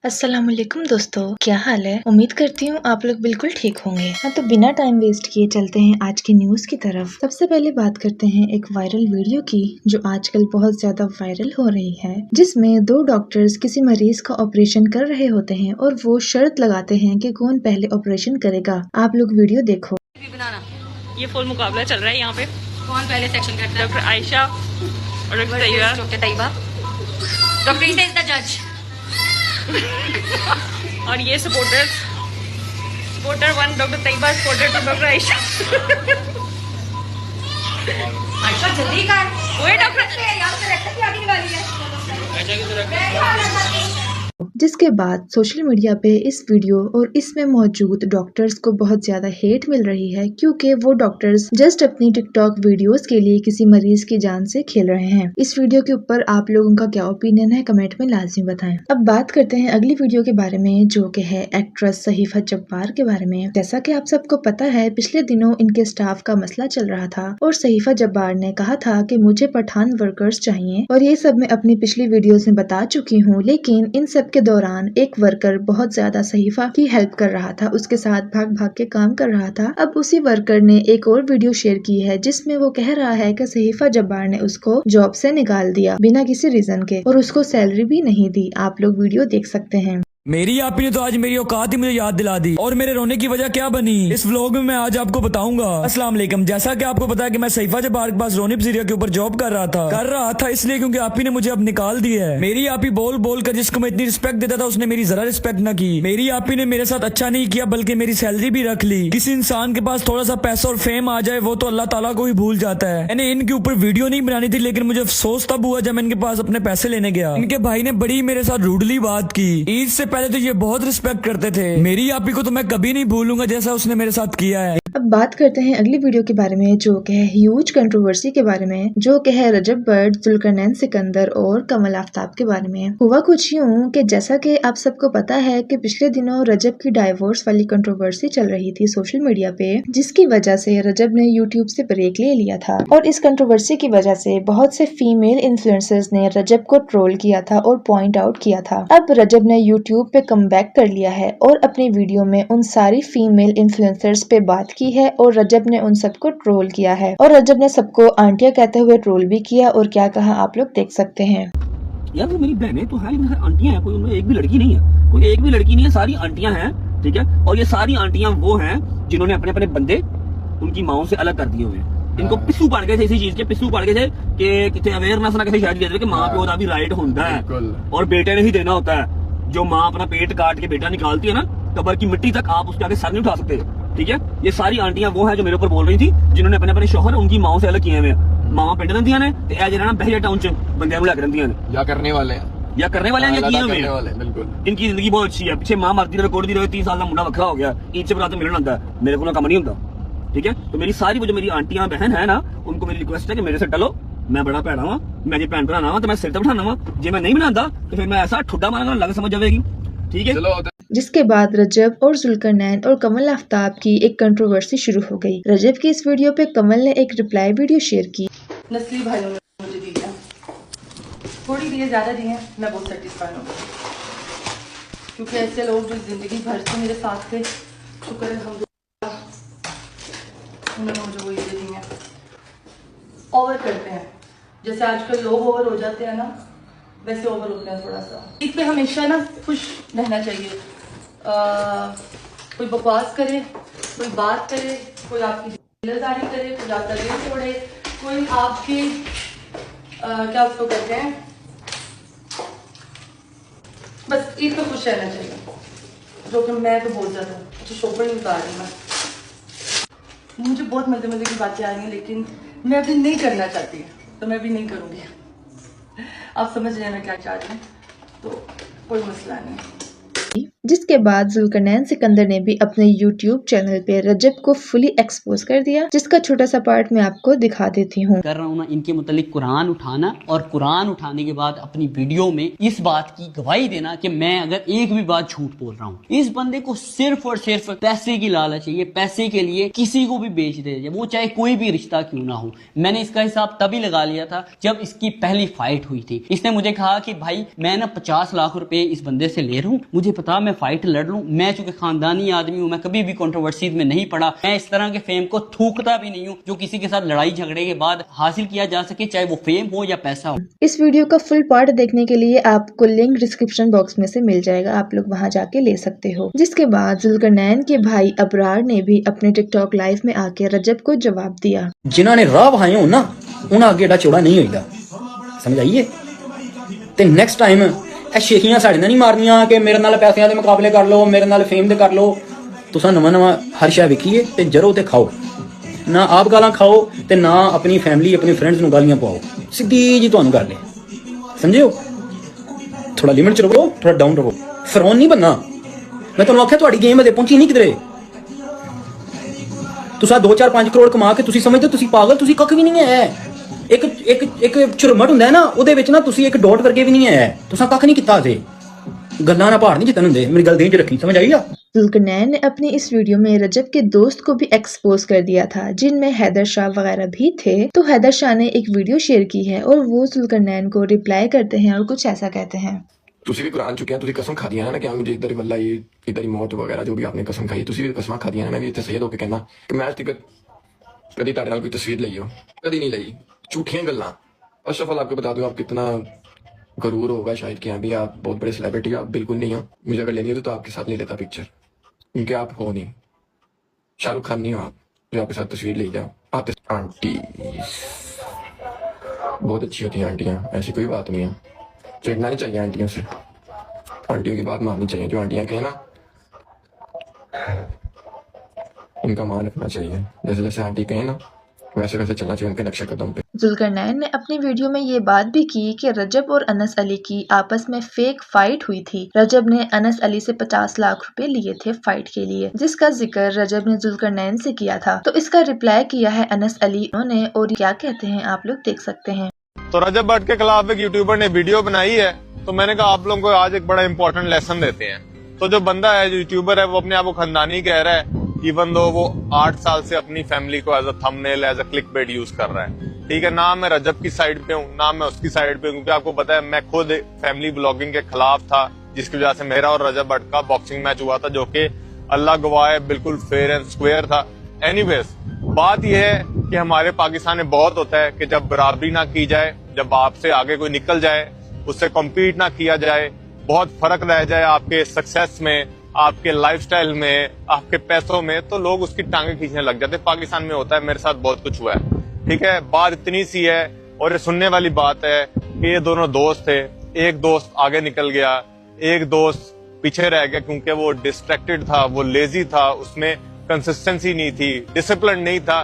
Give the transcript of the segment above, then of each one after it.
अस्सलाम वालेकुम दोस्तों, क्या हाल है। उम्मीद करती हूँ आप लोग बिल्कुल ठीक होंगे। हाँ, तो बिना टाइम वेस्ट किए चलते हैं आज की न्यूज की तरफ। सबसे पहले बात करते हैं एक वायरल वीडियो की जो आजकल बहुत ज्यादा वायरल हो रही है, जिसमें दो डॉक्टर्स किसी मरीज का ऑपरेशन कर रहे होते हैं और वो शर्त लगाते हैं कि कौन पहले ऑपरेशन करेगा। आप लोग वीडियो देखो। ये फुल मुकाबला चल रहा है यहाँ पे। कौन पहले सेक्शन करता है? डॉक्टर आयशा और doctor Tayyaba. Doctor Isa is the जज। और ये supporter 1 doctor Tayyaba, supporter 2 doctor Ayesha. Ayesha जल्दी कर, वो डॉक्टर यार करेक्ट की आगे निकाली है। आयशा की तरफ। जिसके बाद सोशल मीडिया पे इस वीडियो और इसमें मौजूद डॉक्टर्स को बहुत ज्यादा हेट मिल रही है, क्योंकि वो डॉक्टर्स जस्ट अपनी टिकटॉक वीडियोस के लिए किसी मरीज की जान से खेल रहे हैं। इस वीडियो के ऊपर आप लोगों का क्या ओपिनियन है, कमेंट में लाजमी बताएं। अब बात करते हैं अगली वीडियो के बारे में, जो कि है एक्ट्रेस सहीफा जब्बार के बारे में। जैसा कि आप सबको पता है, पिछले दिनों इनके स्टाफ का मसला चल रहा था और सहीफा जब्बार ने कहा था कि मुझे पठान वर्कर्स चाहिए, और ये सब मैं अपनी पिछली वीडियोस में बता चुकी हूँ। लेकिन इन सब के दौरान एक वर्कर बहुत ज्यादा सहीफा की हेल्प कर रहा था, उसके साथ भाग भाग के काम कर रहा था। अब उसी वर्कर ने एक और वीडियो शेयर की है जिसमें वो कह रहा है कि सहीफा जब्बार ने उसको जॉब से निकाल दिया बिना किसी रीजन के और उसको सैलरी भी नहीं दी। आप लोग वीडियो देख सकते हैं। मेरी आपी ने तो आज मेरी औकात ही मुझे याद दिला दी, और मेरे रोने की वजह क्या बनी इस व्लॉग में मैं आज आपको बताऊंगा। अस्सलाम वालेकुम। जैसा कि आपको पता है कि मैं सहीफा जब्बार के पास रोनी पजीरिया के ऊपर जॉब कर रहा था इसलिए क्योंकि आपी ने मुझे अब निकाल दिया है। मेरी आपी बोल बोल कर जिसको मैं इतनी रिस्पेक्ट देता था उसने मेरी जरा रिस्पेक्ट न की। मेरी आपी ने मेरे साथ अच्छा नहीं किया बल्कि मेरी सैलरी भी रख ली। किसी इंसान के पास थोड़ा सा पैसा और फेम आ जाए वो तो अल्लाह ताला को ही भूल जाता है। मैंने इनके ऊपर वीडियो नहीं बनानी थी, लेकिन मुझे अफसोस तब हुआ जब मैं इनके पास अपने पैसे लेने गया। इनके भाई ने बड़ी मेरे साथ रूडली बात की। ईद से पहले तो ये बहुत रिस्पेक्ट करते थे। मेरी आपी को तो मैं कभी नहीं भूलूंगा जैसा उसने मेरे साथ किया है। अब बात करते हैं अगली वीडियो के बारे में, जो कि है ह्यूज कंट्रोवर्सी के बारे में, जो कि है रजब बट, जुल्करनैन सिकंदर और कमल आफ्ताब के बारे में। हुआ कुछ यूं कि जैसा कि आप सबको पता है कि पिछले दिनों रजब की डाइवोर्स वाली कंट्रोवर्सी चल रही थी सोशल मीडिया पे, जिसकी वजह से रजब ने यूट्यूब से ब्रेक ले लिया था। और इस कंट्रोवर्सी की वजह से बहुत से फीमेल इन्फ्लुएंसर्स ने रजब को ट्रोल किया था और पॉइंट आउट किया था। अब रजब ने यूट्यूब पे कम बैक कर लिया है और अपनी वीडियो में उन सारी फीमेल इन्फ्लुएंसर्स पे बात की है और रजब ने उन सबको ट्रोल किया है। और रजब ने सबको आंटियां कहते हुए ट्रोल भी किया, और क्या कहा आप लोग देख सकते हैं। यार वो मेरी बहनें तो है, आंटियां हैं, कोई उनमें एक भी लड़की नहीं है, कोई एक भी लड़की नहीं है, सारी आंटियां हैं, ठीक है। और ये सारी आंटियां वो हैं जिन्होंने अपने अपने बंदे उनकी माओ से अलग कर दिए हुए हैं। इनको पिस्सू पड़ गए थे, इसी चीज के पिस्सू पड़ गए थे कि कितने अवेयरनेस ना किसी शायद कहते कि माँ प्यो का भी राइट होता है और बेटे ने ही देना होता है। जो माँ अपना पेट काट के बेटा निकालती है ना, कब्र की मिट्टी तक आप उसके आगे सर नहीं उठा सकते, ठीक है। ये सारी आंटियां वो हैं जो मेरे ऊपर बोल रही थी, जिन्होंने अपने अपने शोहर उनकी माओ से अलग किए हुए हैं। मावा पिंड रही ने ते ए जेड़ा ना बहरिया टाउन च बंदे लग रही हैं या करने वाले हैं या किए हुए हैं। बिल्कुल इनकी जिंदगी बहुत अच्छी है। पीछे मां मरती रहे, कोड़ी रहे, 3 साल का मुंडा वखरा हो गया, ईद से बरात मिलन आता है, मेरे को कम नहीं होता, ठीक है। तो मेरी सारी वो जो मेरी आंटियां बहन है ना, उनको मेरी रिक्वेस्ट है कि मेरे से टलो। मैं बड़ा भैड़ा वा, मैं जी भैन भरा वा तो मैं सिर ते बिठाना वा, जे मैं नहीं बनाता तो फिर मैं ऐसा ठुड्डा मारना लग समझ जाएगी, ठीक है। जिसके बाद रजब और जुल्करनैन और कमल आफ्ताब की एक कंट्रोवर्सी शुरू हो गई। रजब की इस वीडियो पे कमल ने एक रिप्लाई वीडियो शेयर की। नस्ली भाइयों ने मुझे दिया, थोड़ी दिए ज्यादा दिए, मैं बहुत सेटिस्फाइड हूँ, क्योंकि ऐसे लोग जो जिंदगी भर से मेरे साथ थे, शुक्र है उन्होंने मुझे वो ये दी हैं। ओवर करते हैं, जैसे आजकल लोग ओवर हो जाते हैं ना, वैसे ओवर होते हैं थोड़ा सा। इस पे हमेशा ना खुश रहना चाहिए। कोई बकवास करे, कोई बात करे, कोई आपकी दिलदारी करे, कोई आपका दिल तोड़े, कोई आपके क्या उसको कहते हैं, बस ईद पे खुश रहना चाहिए, जो कि मैं तो बहुत ज्यादा अच्छा शोपर नहीं उतार रही। मैं मुझे बहुत मजे मजे की बातें आ रही हैं, लेकिन मैं अभी नहीं करना चाहती, तो मैं अभी नहीं करूँगी। आप समझ रहे हैं मैं क्या चाह रही हूँ, तो कोई मसला नहीं। जिसके बाद जुल्करनैन सिकंदर ने भी अपने YouTube चैनल पे रजब को फुली एक्सपोज कर दिया, जिसका छोटा सा पार्ट मैं आपको दिखा देती हूँ। कर रहा हूँ ना इनके मुतालिक कुरान उठाना, और कुरान उठाने के बाद अपनी वीडियो में इस बात की गवाही देना कि मैं अगर एक भी बात झूठ बोल रहा हूँ। इस बंदे को सिर्फ और सिर्फ पैसे की लालच है, ये पैसे के लिए किसी को भी बेच दे, वो चाहे कोई भी रिश्ता क्यों ना हो। मैंने इसका हिसाब तभी लगा लिया था जब इसकी पहली फाइट हुई थी। इसने मुझे कहा कि भाई मैं ना 50 लाख रुपए इस बंदे से ले रहा हूँ, मुझे पता मैं फाइट लड़ लूं, मैं चूंकि खानदानी आदमी हूँ, मैं कभी भी कंट्रोवर्सीज में नहीं पड़ा, मैं इस तरह के फेम को थूकता भी नहीं हूँ जो किसी के साथ लड़ाई झगड़े के बाद हासिल किया जा सके, चाहे वो फेम हो या पैसा हो। इस वीडियो का फुल पार्ट देखने के लिए आपको लिंक डिस्क्रिप्शन बॉक्स में से मिल जाएगा, आप लोग वहां जाके ले सकते हो। जिसके बाद जुल्करनैन के भाई अबरार ने भी अपने टिकटॉक लाइव में आके रजब को जवाब दिया। जिन्होंने राह वहाए हो ना उन्हें अगे एडा चौड़ा नहीं होता, समझ आइए। ते नेक्स्ट टाइम ਇਹ ਸ਼ੇਖੀਆਂ ਸਾਡੇ ਨਾਲ ਨਹੀਂ ਮਾਰਨੀਆਂ ਕਿ ਮੇਰੇ ਨਾਲ ਪੈਸਿਆਂ ਦੇ ਮੁਕਾਬਲੇ ਕਰ ਲਓ, ਮੇਰੇ ਨਾਲ ਫੇਮ ਦੇ ਕਰ ਲਓ। ਤੁਸੀਂ ਨਵਾਂ ਹਰ ਸ਼ੈ ਵੇਖੀਏ ਤੇ ਜਰੋ ਤੇ ਖਾਓ, ਨਾ ਆਪ ਗਾਲਾਂ ਖਾਓ ਤੇ ਨਾ ਆਪਣੀ ਫੈਮਿਲੀ ਆਪਣੇ ਫਰੈਂਡਸ ਨੂੰ ਗਾਲੀਆਂ ਪਾਓ, ਸਿੱਧੀ ਜੀ ਤੁਹਾਨੂੰ ਗੱਲ ਹੈ, ਸਮਝਿਓ। ਥੋੜਾ ਲਿਮਿਟ ਚ ਰਹੋ, ਥੋੜਾ ਡਾਊਨ ਰਹੋ, ਫਰੌਨ ਨਹੀਂ ਬੰਨਾ। ਮੈਂ ਤੁਹਾਨੂੰ ਆਖਿਆ ਤੁਹਾਡੀ ਗੇਮ ਅਜੇ ਪਹੁੰਚੀ ਨਹੀਂ ਕਿਧਰੇ। ਤੁਸੀਂ 2-4-5 ਕਰੋੜ ਕਮਾ ਕੇ ਤੁਸੀਂ ਸਮਝਦੇ ਤੁਸੀਂ ਪਾਗਲ, ਤੁਸੀਂ ਕੱਖ ਵੀ ਨਹੀਂ ਹੈ। ਇੱਕ ਝੁਰਮਟ ਹੁੰਦਾ ਹੈ ਨਾ, ਉਹਦੇ ਵਿੱਚ ਨਾ ਤੁਸੀਂ ਇੱਕ ਡੋਟ ਵਰਗੇ ਵੀ ਨਹੀਂ ਹੈ, ਤੁਸੀਂ ਕੱਖ ਨਹੀਂ ਕੀਤਾ ਅਜੇ। ਗੱਲਾਂ ਨਾਲ ਪਹਾੜ नहीं जितने ਹੁੰਦੇ, मेरी गल ध्यान च रखी, समझ आई आ। जुल्करनैन ने अपनी इस वीडियो में रजब के दोस्त को भी एक्सपोज कर दिया था, जिनमें हैदर शाह वगैरह भी थे। तो हैदर शाह ने एक वीडियो शेयर की है और वो जुल्करनैन को रिप्लाई करते हैं और कुछ ऐसा कहते हैं। ਤੁਸੀਂ ਵੀ ਕੁਰਾਨ ਚੁੱਕਿਆ, ਤੁਸੀਂ ਕਸਮ ਖਾਦੀ ਹੈ ਨਾ ਕਿ ਮੁਝੇ ਇਧਰ ਵੱਲਾ ਇਹ ਇਧਰ ਮੌਤ ਵਗੈਰਾ ਜੋ ਵੀ ਆਪਨੇ ਕਸਮ ਖਾਈ, ਤੁਸੀਂ ਵੀ ਕਸਮਾਂ ਖਾਦੀਆਂ ਨੇ। ਮੈਂ ਵੀ ਇੱਥੇ ਸੈਦ ਹੋ ਕੇ ਕਹਿਣਾ ਕਿ ਮੈਂ ਅੱਜ ਤੱਕ ਕਦੀ ਤੁਹਾਡੇ ਨਾਲ ਕੋਈ ਤਸਵੀਰ ਲਈ ਹੋ, कभी नहीं ली, झूठियां गल्लां। फर्स्ट ऑफ ऑल आपको बता दूं आप कितना गरूर होगा शायद कि अभी आप बहुत बड़े सेलिब्रिटी हो, आप बिल्कुल नहीं हो। मुझे अगर लेनी हो तो आपके साथ नहीं लेता पिक्चर, क्योंकि आप हो नहीं, शाहरुख खान नहीं हो आप जो आपके साथ तस्वीर ले जाओ। आप आंटी बहुत अच्छी होती हैं आंटियां, ऐसी कोई बात नहीं है, चिढ़ना नहीं चाहिए आंटियों से, आंटियों की बात माननी चाहिए। जो आंटियां कहें ना उनका मान रखना चाहिए, जैसे जैसे आंटी कहें ना वैसे वैसे चलना चाहिए उनके नक्शे कदम पे। जुल्करनैन ने अपनी वीडियो में ये बात भी की कि रजब और अनस अली की आपस में फेक फाइट हुई थी। रजब ने अनस अली से 50 लाख रुपए लिए थे फाइट के लिए, जिसका जिक्र रजब ने जुल्करनैन से किया था। तो इसका रिप्लाई किया है अनस अली ने, और क्या कहते हैं आप लोग देख सकते हैं। तो रजब भट्ट के खिलाफ एक यूट्यूबर ने वीडियो बनाई है, तो मैंने कहा आप लोगों को आज एक बड़ा इंपॉर्टेंट लेसन देते हैं। तो जो बंदा है, जो यूट्यूबर है, वो अपने आप को खानदानी कह रहा है, इवन दो वो 8 साल से अपनी फैमिली को as a thumbnail, as a clickbait use कर रहा है। ठीक है, ना मैं रजब की साइड पे हूँ ना मैं उसकी साइड पे हूँ, क्योंकि आपको पता है मैं खुद फैमिली ब्लॉगिंग के खिलाफ था, जिसकी वजह से मेरा और रजब भट्ट का बॉक्सिंग मैच हुआ था, जो कि अल्लाह गवाह है बिल्कुल फेयर एंड स्क्वेयर था। एनीवेज, बात यह है कि हमारे पाकिस्तान में बहुत होता है कि जब बराबरी ना की जाए, जब आपसे आगे कोई निकल जाए, उससे कम्पीट ना किया जाए, बहुत फर्क रह जाए आपके सक्सेस में, आपके लाइफस्टाइल में, आपके पैसों में, तो लोग उसकी टांगे खींचने लग जाते हैं। पाकिस्तान में होता है, मेरे साथ बहुत कुछ हुआ है। ठीक है, बात इतनी सी है और ये सुनने वाली बात है कि ये दोनों दोस्त थे, एक दोस्त आगे निकल गया, एक दोस्त पीछे रह गया क्योंकि वो डिस्ट्रैक्टेड था, वो लेजी था, उसमें कंसिस्टेंसी नहीं थी, डिसिप्लिन नहीं था,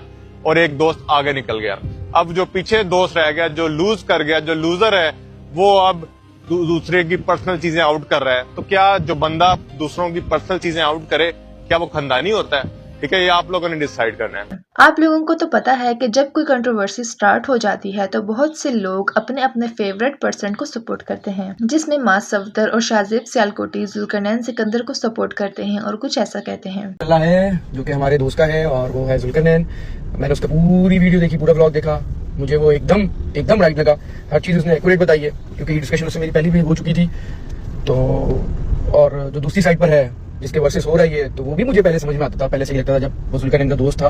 और एक दोस्त आगे निकल गया। अब जो पीछे दोस्त रह गया, जो लूज कर गया, जो लूजर है, वो अब दूसरे की पर्सनल चीजें आउट कर रहा है। तो क्या जो बंदा दूसरों की पर्सनल चीजें आउट करे, क्या वो खानदानी होता है? ठीक है, ये आप लोगों ने डिसाइड करना है। आप लोगों को तो पता है कि जब कोई कंट्रोवर्सी स्टार्ट हो जाती है तो बहुत से लोग अपने अपने फेवरेट पर्सन को सपोर्ट करते हैं, जिसमें मास सफदर और शाहजेब सियालकोटी जुल्करनैन सिकंदर को सपोर्ट करते हैं और कुछ ऐसा कहते हैं। अल्लाह है जो कि हमारे दोस्त का है और वो है जुल्करनैन। मैंने उसका पूरी वीडियो देखी, पूरा ब्लॉग देखा, मुझे वो एकदम राइट लगा। हर चीज़ उसने एक्यूरेट बताई है, क्योंकि डिस्कशन उससे मेरी पहले भी हो चुकी थी। तो और जो दूसरी साइड पर है जिसके वर्सेस हो रही है, तो वो भी मुझे पहले समझ में आता था, पहले से लगता था जब वो जुल्करनैन का दोस्त था।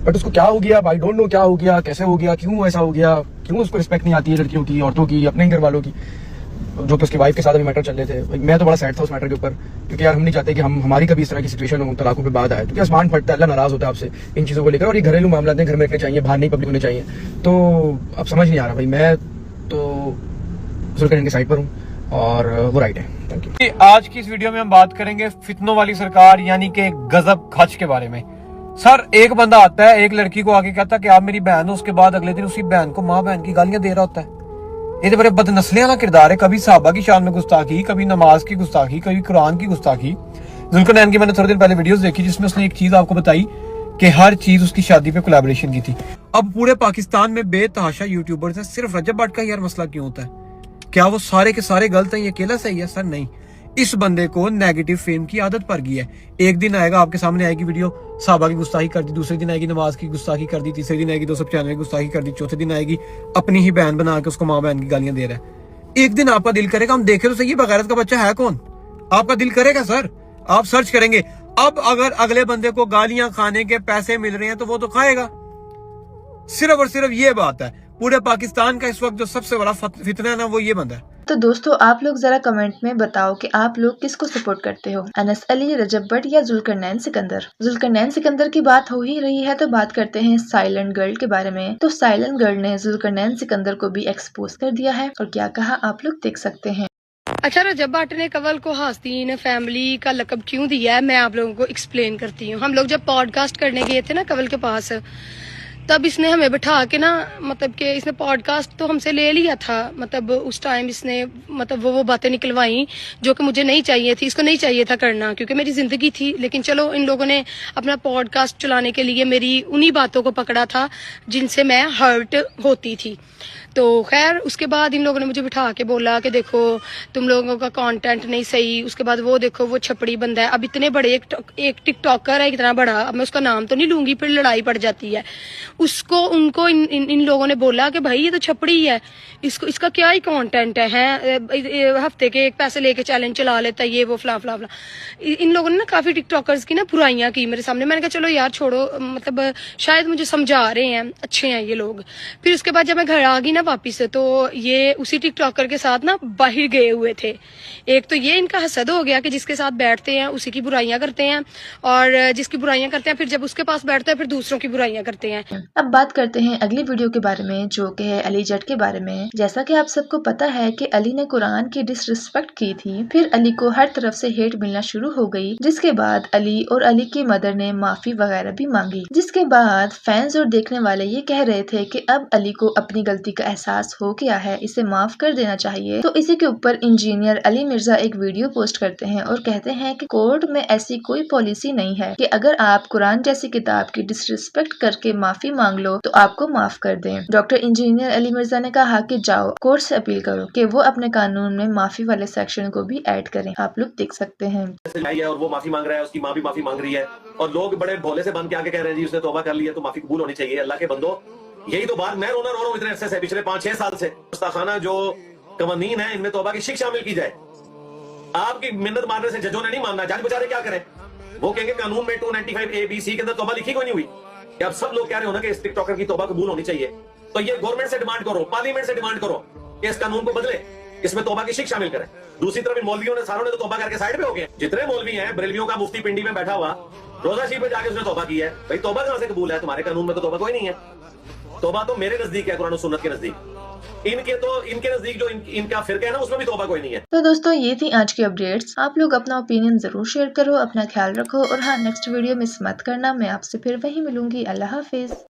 बट उसको क्या हो गया, आई डोंट नो क्या हो गया, कैसे हो गया, क्यों ऐसा हो गया, क्यों उसको रिस्पेक्ट नहीं आती है लड़कियों की, औरतों की, अपने ही घर वालों की, जो कि उसकी वाइफ के साथ अभी मैटर चल रहे थे। मैं तो बड़ा सैड था उस मैटर के ऊपर, क्योंकि यार हम नहीं चाहते कि हमारी कभी इस तरह की सिचुएशन हो, तलाकों पे बात आए, क्योंकि आसमान फटता है, अल्लाह नाराज होता है आपसे इन चीज़ों को लेकर। और ये घरेलू मामला हैं, घर में रखने चाहिए, बाहर नहीं पब्लिक होने चाहिए। तो अब समझ नहीं आ रहा भाई, मैं तो जुल्करनैन की साइड पर हूँ और वो राइट है। Thank you. आज की इस वीडियो में हम बात करेंगे फितनों वाली सरकार यानी कि गजब खच के बारे में। सर, एक बंदा आता है, एक लड़की को आके कहता है कि आप मेरी बहन हो, उसके बाद अगले दिन उसी बहन को माँ बहन की गालियां दे रहा होता है। ये तो बड़े बदनस्ले वाला किरदार है, कभी साहबा की शान में गुस्ताखी, कभी नमाज की गुस्ताखी, कभी कुरान की गुस्ताखी। जुल्करनैन की मैंने थोड़े दिन पहले वीडियोस देखी जिसमें उसने एक चीज आपको बताई कि हर चीज उसकी शादी पे कोलैबोरेशन की थी। अब पूरे पाकिस्तान में बेतहाशा यूट्यूबर्स हैं, सिर्फ रजब भट्ट का यार मसला क्यों होता है? क्या वो सारे के सारे गलत हैं, ये अकेला सही है? सर नहीं, इस बंदे को नेगेटिव फेम की आदत पड़ गई है। एक दिन आएगा आपके सामने आएगी वीडियो साहबा की गुस्ताखी कर दी, दूसरे दिन आएगी नमाज की गुस्ताखी कर दी, तीसरे दिन आएगी 295 की गुस्ताखी कर दी, चौथे दिन आएगी अपनी ही बहन बना के उसको माँ बहन की गालियां दे रहा है। एक दिन आपका दिल करेगा हम देखे तो सही बगैरत का बच्चा है कौन, आपका दिल करेगा सर, आप सर्च करेंगे। अब अगर अगले बंदे को गालियां खाने के पैसे मिल रहे हैं तो वो तो खाएगा। सिर्फ और सिर्फ ये बात है। पूरे पाकिस्तान का इस वक्त जो सबसे बड़ा फितना है ना वो ये बंदा है। तो दोस्तों आप लोग जरा कमेंट में बताओ कि आप लोग किसको सपोर्ट करते हो, अनस अली, रजब भट्ट या जुल्करनैन सिकंदर। जुल्करनैन सिकंदर की बात हो ही रही है तो बात करते हैं साइलेंट गर्ल के बारे में। तो साइलेंट गर्ल ने जुल्करनैन सिकंदर को भी एक्सपोज कर दिया है और क्या कहा आप लोग देख सकते हैं। अच्छा, रजब भट्ट ने कंवल को हस्तीन फैमिली का लकब क्यों दिया है मैं आप लोगों को एक्सप्लेन करती हूँ। हम लोग जब पॉडकास्ट करने गए थे ना कंवल के पास, तब इसने हमें बिठा के ना, मतलब कि इसने पॉडकास्ट तो हमसे ले लिया था, मतलब उस टाइम इसने मतलब वो बातें निकलवाई जो कि मुझे नहीं चाहिए थी, इसको नहीं चाहिए था करना क्योंकि मेरी जिंदगी थी। लेकिन चलो इन लोगों ने अपना पॉडकास्ट चलाने के लिए मेरी उन्हीं बातों को पकड़ा था जिनसे मैं हर्ट होती थी। तो खैर उसके बाद इन लोगों ने मुझे बिठा के बोला कि देखो तुम लोगों का कंटेंट नहीं सही। उसके बाद वो देखो वो छपड़ी बंदा है, अब इतने बड़े एक टिकटॉकर है इतना बड़ा, अब मैं उसका नाम तो नहीं लूंगी फिर लड़ाई पड़ जाती है। उसको उनको इन लोगों ने बोला कि भाई ये तो छपड़ी है, इसका क्या ही कंटेंट है, हफ्ते के एक पैसे लेके चैलेंज चला लेता है, ये वो फला फला फला। इन लोगों ने ना काफी टिकटॉकर्स की ना बुराइयां की मेरे सामने। मैंने कहा चलो यार छोड़ो, मतलब शायद मुझे समझा रहे हैं, अच्छे हैं ये लोग। फिर उसके बाद जब मैं घर आ गई ना वापिस, तो ये उसी टिकटॉकर के साथ ना बाहर गए हुए थे। एक तो ये इनका हसद हो गया कि जिसके साथ बैठते हैं उसी की बुराइयां करते हैं, और जिसकी बुराइयां करते हैं फिर जब उसके पास बैठते हैं फिर दूसरों की बुराइयां करते हैं। अब बात करते हैं अगली वीडियो के बारे में जो कि है अली जट के बारे में। जैसा कि आप सबको पता है कि अली ने कुरान की डिसरिस्पेक्ट की थी, फिर अली को हर तरफ से हेट मिलना शुरू हो गई, जिसके बाद अली और अली की मदर ने माफी वगैरह भी मांगी। जिसके बाद फैंस और देखने वाले ये कह रहे थे कि अब अली को अपनी गलती का एहसास हो गया है, इसे माफ कर देना चाहिए। तो इसी के ऊपर इंजीनियर अली मिर्जा एक वीडियो पोस्ट करते हैं और कहते हैं कि कोर्ट में ऐसी कोई पॉलिसी नहीं है कि अगर आप कुरान जैसी किताब की डिसरिस्पेक्ट करके माफी मांग लो तो आपको माफ कर दें। डॉक्टर इंजीनियर अली मिर्जा ने कहा कि जाओ कोर्ट से अपील करो कि वो अपने कानून में माफी वाले सेक्शन को भी ऐड करें। आप लोग देख सकते हैं। और वो माफी मांग रहा है, उसकी माँ भी माफी मांग रही है और लोग बड़े भोले से बन के आके कह रहे हैं जी उसने तौबा कर लिया तो माफी कबूल होनी चाहिए। अल्लाह के बंदो, यही तो बात मैं रो रहा हूँ इतने अरसे से, पिछले 5-6 साल से। गुस्ताखाना जो कवानीन है इनमें तौबा की शिक्षा शामिल की जाए। आपकी मिन्नत मारने से जजों ने नहीं मानना, जज बेचारे क्या करें? वो कहेंगे कानून में 295A-B-C के अंदर तौबा लिखी कोई नहीं हुई। अब सब लोग कह रहे हो ना कि इस टिकटॉकर की तौबा कबूल होनी चाहिए, तो ये गवर्नमेंट से डिमांड करो, पार्लियामेंट से डिमांड करो कि इस कानून को बदले, इसमें तौबा की शिक्षा शामिल करें। दूसरी तरफ इन मौलवियों ने सारों ने तो तौबा करके साइड पे हो गए। जितने मौलवी हैं, बरेलवियों का मुफ्ती पिंडी में बैठा हुआ रोजा शरीफ पे जाके उसने तौबा की है। भाई तौबा कहां से कबूल है? तुम्हारे कानून में तो तौबा कोई नहीं है। तौबा तो मेरे नजदीक है, कुरान और सुन्नत के नजदीक। इनके नजदीक जो इनका फिरका है ना उसमें भी तौबा कोई नहीं है। तो दोस्तों ये थी आज की अपडेट्स। आप लोग अपना ओपिनियन जरूर शेयर करो, अपना ख्याल रखो और हाँ नेक्स्ट वीडियो मिस मत करना। मैं आपसे फिर वही मिलूंगी। अल्लाह हाफिज।